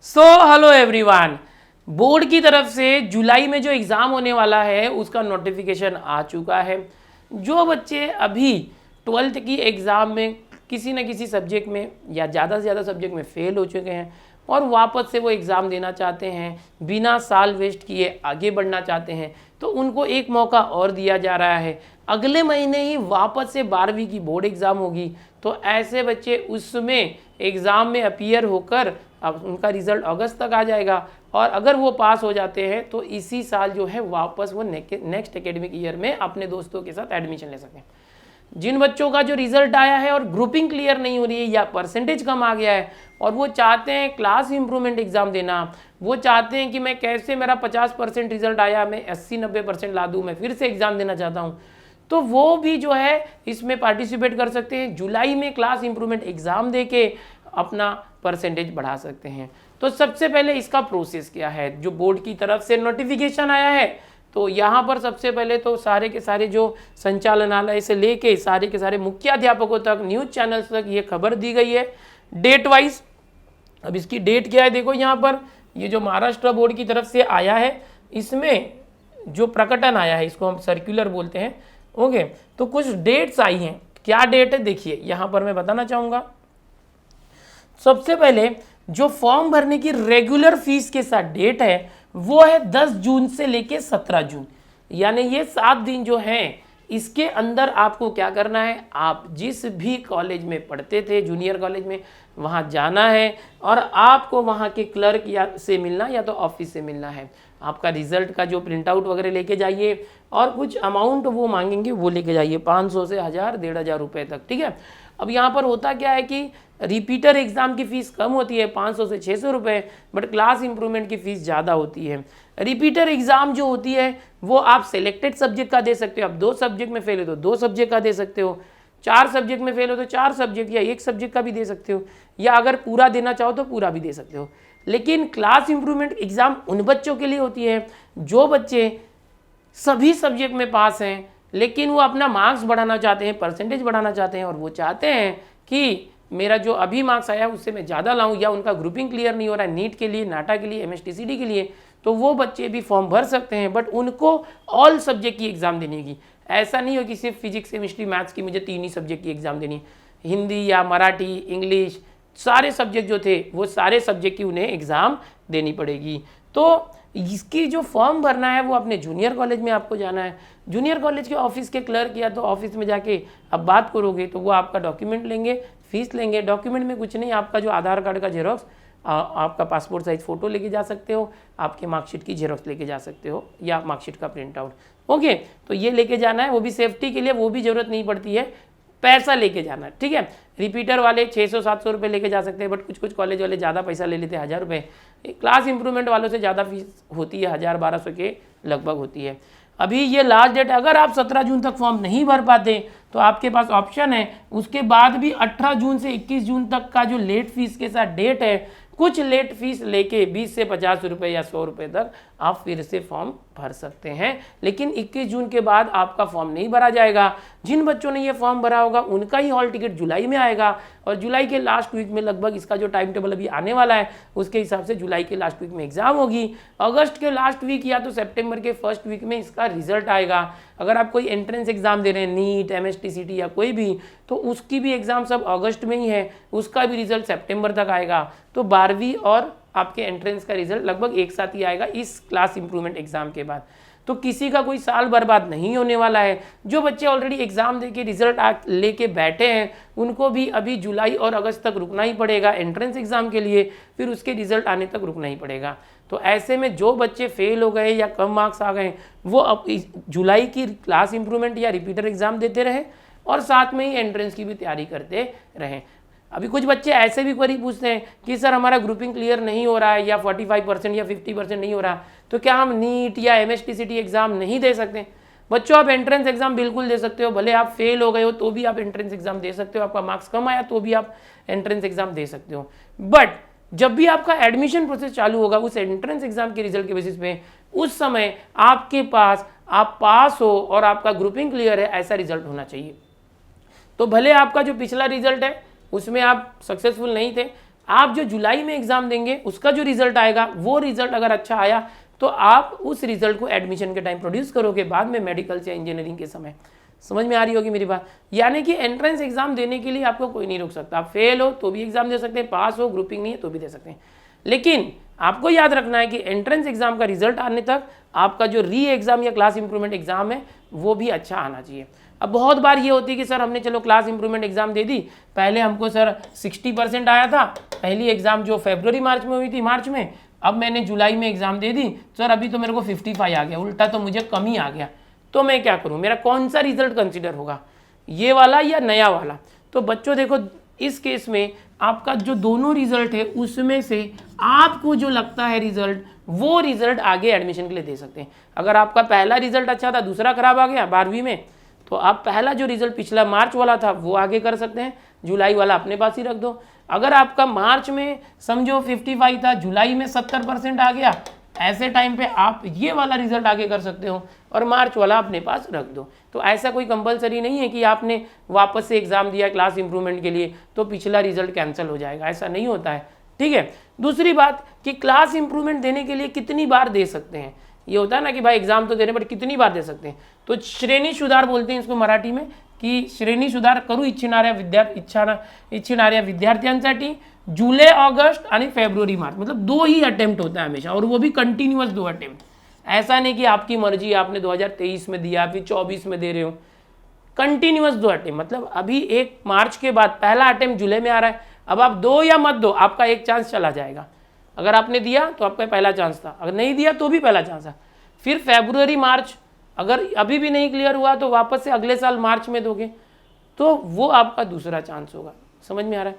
So hello everyone, board की तरफ से जुलाई में जो एग्ज़ाम होने वाला है उसका नोटिफिकेशन आ चुका है। जो बच्चे अभी 12th की एग्ज़ाम में किसी न किसी सब्जेक्ट में या ज़्यादा से ज़्यादा सब्जेक्ट में फेल हो चुके हैं और वापस से वो एग्ज़ाम देना चाहते हैं, बिना साल वेस्ट किए आगे बढ़ना चाहते हैं, तो उनको एक मौका और दिया जा रहा है। अगले महीने ही वापस से 12वीं की बोर्ड एग्ज़ाम होगी, तो ऐसे बच्चे उसमें एग्ज़ाम में अपीयर होकर अब उनका रिज़ल्ट अगस्त तक आ जाएगा और अगर वो पास हो जाते हैं तो इसी साल जो है वापस वो नेक्स्ट एकेडमिक ईयर में अपने दोस्तों के साथ एडमिशन ले सकते हैं। जिन बच्चों का जो रिज़ल्ट आया है और ग्रुपिंग क्लियर नहीं हो रही है या परसेंटेज कम आ गया है और वो चाहते हैं क्लास इंप्रूवमेंट एग्ज़ाम देना, वो चाहते हैं कि मैं कैसे मेरा 50% रिजल्ट आया मैं 80-90% ला दूँ, मैं फिर से एग्ज़ाम देना चाहता हूँ, तो वो भी जो है इसमें पार्टिसिपेट कर सकते हैं। जुलाई में क्लास इंप्रूवमेंट एग्ज़ाम दे के अपना परसेंटेज बढ़ा सकते हैं। तो सबसे पहले इसका प्रोसेस क्या है, जो बोर्ड की तरफ से नोटिफिकेशन आया है, तो यहाँ पर सबसे पहले तो सारे के सारे जो संचालनालय से लेके सारे के सारे मुख्याध्यापकों तक, न्यूज़ चैनल्स तक ये खबर दी गई है डेट वाइज। अब इसकी डेट क्या है, देखो यहाँ पर ये जो महाराष्ट्र बोर्ड की तरफ से आया है, इसमें जो प्रकटन आया है इसको हम सर्कुलर बोलते हैं। ओके, तो कुछ डेट्स आई हैं। क्या डेट है देखिए, यहाँ पर मैं बताना चाहूँगा। सबसे पहले जो फॉर्म भरने की रेगुलर फीस के साथ डेट है वो है 10 जून से लेके 17 जून, यानी ये 7 दिन जो हैं इसके अंदर आपको क्या करना है, आप जिस भी कॉलेज में पढ़ते थे, जूनियर कॉलेज में, वहाँ जाना है और आपको वहाँ के क्लर्क या से मिलना या तो ऑफिस से मिलना है। आपका रिजल्ट का जो प्रिंट आउट वगैरह लेके जाइए और कुछ अमाउंट वो मांगेंगे वो लेके जाइए, 500 से 1000, 1500 रुपये तक, ठीक है। अब यहाँ पर होता क्या है कि रिपीटर एग्ज़ाम की फ़ीस कम होती है 500 से 600 रुपये, बट क्लास इंप्रूवमेंट की फ़ीस ज़्यादा होती है। रिपीटर एग्ज़ाम जो होती है वो आप सेलेक्टेड सब्जेक्ट का दे सकते हो, आप 2 सब्जेक्ट में फेल हो तो 2 सब्जेक्ट का दे सकते हो, 4 सब्जेक्ट में फेल हो तो 4 सब्जेक्ट या 1 सब्जेक्ट का भी दे सकते हो, या अगर पूरा देना चाहो तो पूरा भी दे सकते हो। लेकिन क्लास इंप्रूवमेंट एग्ज़ाम उन बच्चों के लिए होती है जो बच्चे सभी सब्जेक्ट में पास हैं लेकिन वो अपना मार्क्स बढ़ाना चाहते हैं, परसेंटेज बढ़ाना चाहते हैं और वो चाहते हैं कि मेरा जो अभी मार्क्स आया उससे मैं ज़्यादा लाऊं, या उनका ग्रुपिंग क्लियर नहीं हो रहा है नीट के लिए, नाटा के लिए, MSTCD के लिए, तो वो बच्चे भी फॉर्म भर सकते हैं। बट उनको ऑल सब्जेक्ट की एग्ज़ाम देनी होगी। ऐसा नहीं हो कि सिर्फ फिजिक्स, केमिस्ट्री, मैथ्स की मुझे 3 ही सब्जेक्ट की एग्ज़ाम देनी है। हिंदी या मराठी, इंग्लिश, सारे सब्जेक्ट जो थे वो सारे सब्जेक्ट की उन्हें एग्ज़ाम देनी पड़ेगी। तो इसकी जो फॉर्म भरना है वो अपने जूनियर कॉलेज में आपको जाना है। जूनियर कॉलेज के ऑफिस के क्लर्क या तो ऑफिस में जाके अब बात करोगे तो वो आपका डॉक्यूमेंट लेंगे, फीस लेंगे। डॉक्यूमेंट में कुछ नहीं, आपका जो आधार कार्ड का जेरोक्स, आपका पासपोर्ट साइज फ़ोटो लेके जा सकते हो, आपके मार्कशीट की जेरोक्स लेके जा सकते हो या मार्कशीट का प्रिंट आउट। ओके, तो ये लेके जाना है, वो भी सेफ्टी के लिए, वो भी ज़रूरत नहीं पड़ती है, पैसा लेके जाना है, ठीक है। रिपीटर वाले 600-700 रुपये लेके जा सकते हैं, बट कुछ कुछ कॉलेज वाले ज़्यादा पैसा ले लेते हैं, 1000 रुपये। क्लास इंप्रूवमेंट वालों से ज़्यादा फीस होती है, 1000-1200 के लगभग होती है। अभी ये लास्ट डेट, अगर आप 17 जून तक फॉर्म नहीं भर पाते तो आपके पास ऑप्शन है, उसके बाद भी 18 जून से 21 जून तक का जो लेट फीस के साथ डेट है, कुछ लेट फीस लेके 20 से 50 रुपये या 100 रुपये तक आप फिर से फॉर्म भर सकते हैं। लेकिन 21 जून के बाद आपका फॉर्म नहीं भरा जाएगा। जिन बच्चों ने ये फॉर्म भरा होगा उनका ही हॉल टिकट जुलाई में आएगा और जुलाई के लास्ट वीक में लगभग इसका जो टाइम टेबल अभी आने वाला है उसके हिसाब से जुलाई के लास्ट वीक में एग्जाम होगी। अगस्त के लास्ट वीक या तो सितंबर के फर्स्ट वीक में इसका रिजल्ट आएगा। अगर आप कोई एंट्रेंस एग्जाम दे रहे हैं, नीट, MSTCD या कोई भी, तो उसकी भी एग्जाम सब अगस्त में ही है, उसका भी रिजल्ट सितंबर तक आएगा। तो 12वीं और आपके एंट्रेंस का रिजल्ट लगभग एक साथ ही आएगा इस क्लास इंप्रूवमेंट एग्जाम के बाद। तो किसी का कोई साल बर्बाद नहीं होने वाला है। जो बच्चे ऑलरेडी एग्जाम देके रिजल्ट लेके बैठे हैं उनको भी अभी जुलाई और अगस्त तक रुकना ही पड़ेगा एंट्रेंस एग्जाम के लिए, फिर उसके रिजल्ट आने तक रुकना ही पड़ेगा। तो ऐसे में जो बच्चे फेल हो गए या कम मार्क्स आ गए वो अब जुलाई की क्लास इंप्रूवमेंट या रिपीटर एग्जाम देते रहे और साथ में ही एंट्रेंस की भी तैयारी करते रहें। अभी कुछ बच्चे ऐसे भी क्वेरी पूछते हैं कि सर हमारा ग्रुपिंग क्लियर नहीं हो रहा है या 45% या 50% नहीं हो रहा, तो क्या हम नीट या MSTCD एग्ज़ाम नहीं दे सकते? बच्चों, आप एंट्रेंस एग्जाम बिल्कुल दे सकते हो। भले आप फेल हो गए हो तो भी आप एंट्रेंस एग्जाम दे सकते हो, आपका मार्क्स कम आया तो भी आप एंट्रेंस एग्जाम दे सकते हो। बट जब भी आपका एडमिशन प्रोसेस चालू होगा उस एंट्रेंस एग्जाम के रिजल्ट के बेसिस पे, उस समय आपके पास आप पास हो और आपका ग्रुपिंग क्लियर है ऐसा रिजल्ट होना चाहिए। तो भले आपका जो पिछला रिजल्ट है उसमें आप सक्सेसफुल नहीं थे, आप जो जुलाई में एग्ज़ाम देंगे उसका जो रिजल्ट आएगा, वो रिजल्ट अगर अच्छा आया तो आप उस रिजल्ट को एडमिशन के टाइम प्रोड्यूस करोगे बाद में मेडिकल से इंजीनियरिंग के समय। समझ में आ रही होगी मेरी बात। यानी कि एंट्रेंस एग्जाम देने के लिए आपको कोई नहीं रोक सकता। आप फेल हो तो भी एग्जाम दे सकते हैं, पास हो, ग्रुपिंग नहीं है तो भी दे सकते हैं। लेकिन आपको याद रखना है कि एंट्रेंस एग्जाम का रिजल्ट आने तक आपका जो री एग्जाम या क्लास इंप्रूवमेंट एग्जाम है वो भी अच्छा आना चाहिए। अब बहुत बार ये होती है कि सर हमने चलो क्लास इंप्रूवमेंट एग्जाम दे दी, पहले हमको सर 60% आया था, पहली एग्जाम जो फरवरी मार्च में हुई थी, मार्च में, अब मैंने जुलाई में एग्जाम दे दी, सर अभी तो मेरे को 55 आ गया, उल्टा तो मुझे कम ही आ गया, तो मैं क्या करूं, मेरा कौन सा रिजल्ट कंसिडर होगा, ये वाला या नया वाला। तो बच्चों देखो इस केस में आपका जो दोनों रिजल्ट है उसमें से आपको जो लगता है रिजल्ट, वो रिजल्ट आगे एडमिशन के लिए दे सकते हैं। अगर आपका पहला रिजल्ट अच्छा था, दूसरा खराब आ गया 12वीं में, तो आप पहला जो रिजल्ट पिछला मार्च वाला था वो आगे कर सकते हैं, जुलाई वाला अपने पास ही रख दो। अगर आपका मार्च में समझो 55 था, जुलाई में 70% आ गया, ऐसे टाइम पे आप ये वाला रिजल्ट आगे कर सकते हो और मार्च वाला अपने पास रख दो। तो ऐसा कोई कंपलसरी नहीं है कि आपने वापस से एग्जाम दिया क्लास इंप्रूवमेंट के लिए तो पिछला रिजल्ट कैंसिल हो जाएगा, ऐसा नहीं होता है। ठीक है। दूसरी बात कि क्लास इंप्रूवमेंट देने के लिए कितनी बार दे सकते हैं, ये होता है ना कि भाई एग्जाम तो दे रहे हैं बट कितनी बार दे सकते हैं। तो श्रेणी सुधार बोलते हैं इसको मराठी में, की श्रेणी सुधार करू इच्छिणाऱ्या विद्यार्थ्यांसाठी जुलै ऑगस्ट आणि फेब्रुवारी मार्च, मतलब 2 ही अटेम्प्ट होता है हमेशा, और वो भी कंटिन्यूअस 2 अटेम्प्ट। ऐसा नहीं कि आपकी मर्जी आपने 2023 में दिया फिर 24 में दे रहे हो, कंटिन्यूअस 2 अटेम्प्ट। मतलब अभी 1 मार्च के बाद पहला अटेम्प्ट जुलाई में आ रहा है, अब आप दो या मत दो, आपका एक चांस चला जाएगा। अगर आपने दिया तो आपका पहला चांस था, अगर नहीं दिया तो भी पहला चांस था। फिर फेब्रुवरी मार्च, अगर अभी भी नहीं क्लियर हुआ तो वापस से अगले साल मार्च में दोगे, तो वो आपका दूसरा चांस होगा। समझ में आ रहा है।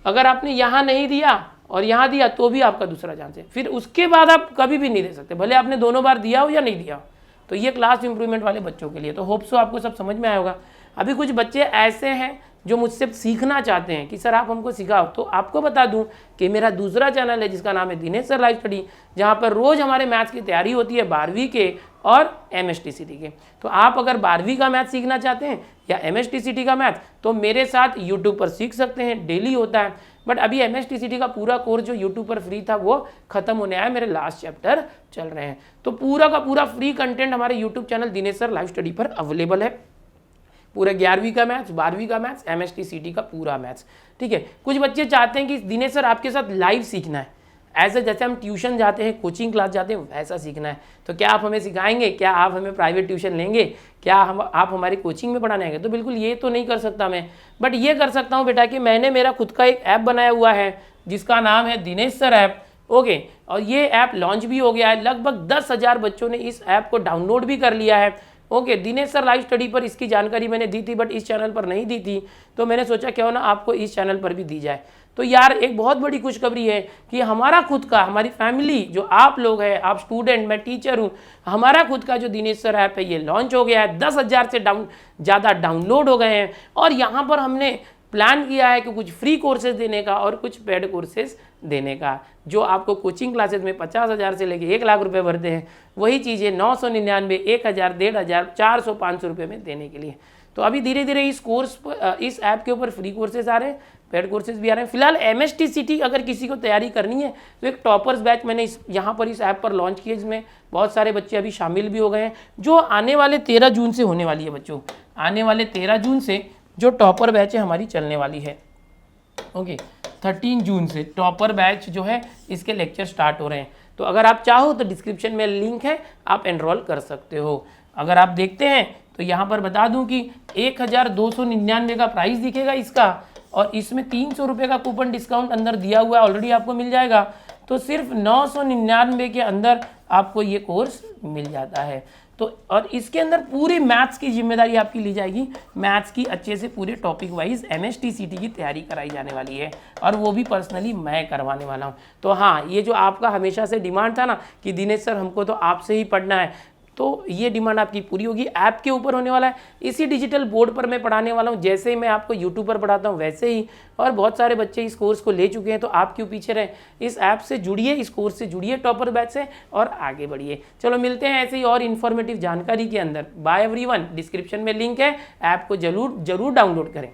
अगर आपने यहाँ नहीं दिया और यहाँ दिया तो भी आपका दूसरा चांस है, फिर उसके बाद आप कभी भी नहीं दे सकते, भले आपने दोनों बार दिया हो या नहीं दिया हो। तो ये क्लास इंप्रूवमेंट वाले बच्चों के लिए। तो होप सो आपको सब समझ में आया होगा। अभी कुछ बच्चे ऐसे हैं जो मुझसे सीखना चाहते हैं कि सर आप हमको सिखाओ, तो आपको बता दूं कि मेरा दूसरा चैनल है जिसका नाम है दिनेश सर लाइव स्टडी, जहां पर रोज़ हमारे मैथ्स की तैयारी होती है 12वीं के और MSTCT के। तो आप अगर 12वीं का मैथ सीखना चाहते हैं या MSTCT का मैथ, तो मेरे साथ यूट्यूब पर सीख सकते हैं, डेली होता है। बट अभी MSTCT का पूरा कोर्स जो यूट्यूब पर फ्री था वो खत्म होने आया, मेरे लास्ट चैप्टर चल रहे हैं। तो पूरा का पूरा फ्री कंटेंट हमारे YouTube channel Dinesh sir live study पर अवेलेबल है। पूरे 11वीं का मैथ्स, 12वीं का मैथ्स, MSTCT का पूरा मैथ्स। ठीक है। कुछ बच्चे चाहते हैं कि दिनेश सर आपके साथ लाइव सीखना है, ऐसे जैसे हम ट्यूशन जाते हैं, कोचिंग क्लास जाते हैं, वैसा सीखना है। तो क्या आप हमें सिखाएंगे, क्या आप हमें प्राइवेट ट्यूशन लेंगे, क्या आप हमारी कोचिंग में पढ़ाने आएंगे? तो बिल्कुल ये तो नहीं कर सकता मैं, बट ये कर सकता हूँ बेटा कि मैंने मेरा खुद का एक ऐप बनाया हुआ है जिसका नाम है दिनेश सर ऐप। ओके। और ये ऐप लॉन्च भी हो गया है, लगभग 10,000 बच्चों ने इस ऐप को डाउनलोड भी कर लिया है। Okay. Dinesh sir live study पर इसकी जानकारी मैंने दी थी बट इस चैनल पर नहीं दी थी, तो मैंने सोचा क्यों ना आपको इस चैनल पर भी दी जाए। तो यार एक बहुत बड़ी खुशखबरी है कि हमारा खुद का, हमारी फैमिली जो आप लोग हैं, आप स्टूडेंट, मैं टीचर हूँ, हमारा खुद का जो दिनेश सर ऐप है ये लॉन्च हो गया है। 10,000 से ज़्यादा डाउनलोड हो गए हैं और यहाँ पर हमने प्लान किया है कि कुछ फ्री कोर्सेज देने का और कुछ पेड कोर्सेज देने का। जो आपको कोचिंग क्लासेज में 50,000 से लेके 1 लाख रुपए भरते हैं, वही चीज़ें 999, 1,000, 1,500, 400, 500 रुपये में देने के लिए। तो अभी धीरे धीरे इस ऐप के ऊपर फ्री कोर्सेज आ रहे हैं, पेड कोर्सेज भी आ रहे हैं। फिलहाल MSTCT अगर किसी को तैयारी करनी है तो एक टॉपर्स बैच मैंने यहाँ पर इस ऐप पर लॉन्च किया, जिसमें बहुत सारे बच्चे अभी शामिल भी हो गए हैं, जो आने वाले 13 जून से होने वाली है। बच्चों आने वाले 13 जून से जो टॉपर बैच है हमारी चलने वाली है। ओके। 13 जून से टॉपर बैच जो है इसके लेक्चर स्टार्ट हो रहे हैं। तो अगर आप चाहो तो डिस्क्रिप्शन में लिंक है, आप एनरोल कर सकते हो। अगर आप देखते हैं तो यहाँ पर बता दूं कि 1,299 का प्राइस दिखेगा इसका, और इसमें 300 रुपये का कूपन डिस्काउंट अंदर दिया हुआ है, ऑलरेडी आपको मिल जाएगा। तो सिर्फ 999 के अंदर आपको ये कोर्स मिल जाता है। तो और इसके अंदर पूरे मैथ्स की जिम्मेदारी आपकी ली जाएगी, मैथ्स की अच्छे से पूरे टॉपिक वाइज MSTCT की तैयारी कराई जाने वाली है, और वो भी पर्सनली मैं करवाने वाला हूँ। तो हाँ, ये जो आपका हमेशा से डिमांड था ना कि दिनेश सर हमको तो आपसे ही पढ़ना है, तो ये डिमांड आपकी पूरी होगी। ऐप के ऊपर होने वाला है, इसी डिजिटल बोर्ड पर मैं पढ़ाने वाला हूँ। जैसे ही मैं आपको यूट्यूब पर पढ़ाता हूँ वैसे ही, और बहुत सारे बच्चे इस कोर्स को ले चुके हैं, तो आप क्यों पीछे रहे। इस ऐप से जुड़िए, इस कोर्स से जुड़िए, टॉपर बैच से, और आगे बढ़िए। चलो मिलते हैं ऐसे ही और इन्फॉर्मेटिव जानकारी के अंदर। Bye everyone. डिस्क्रिप्शन में लिंक है, ऐप को जरूर डाउनलोड करें।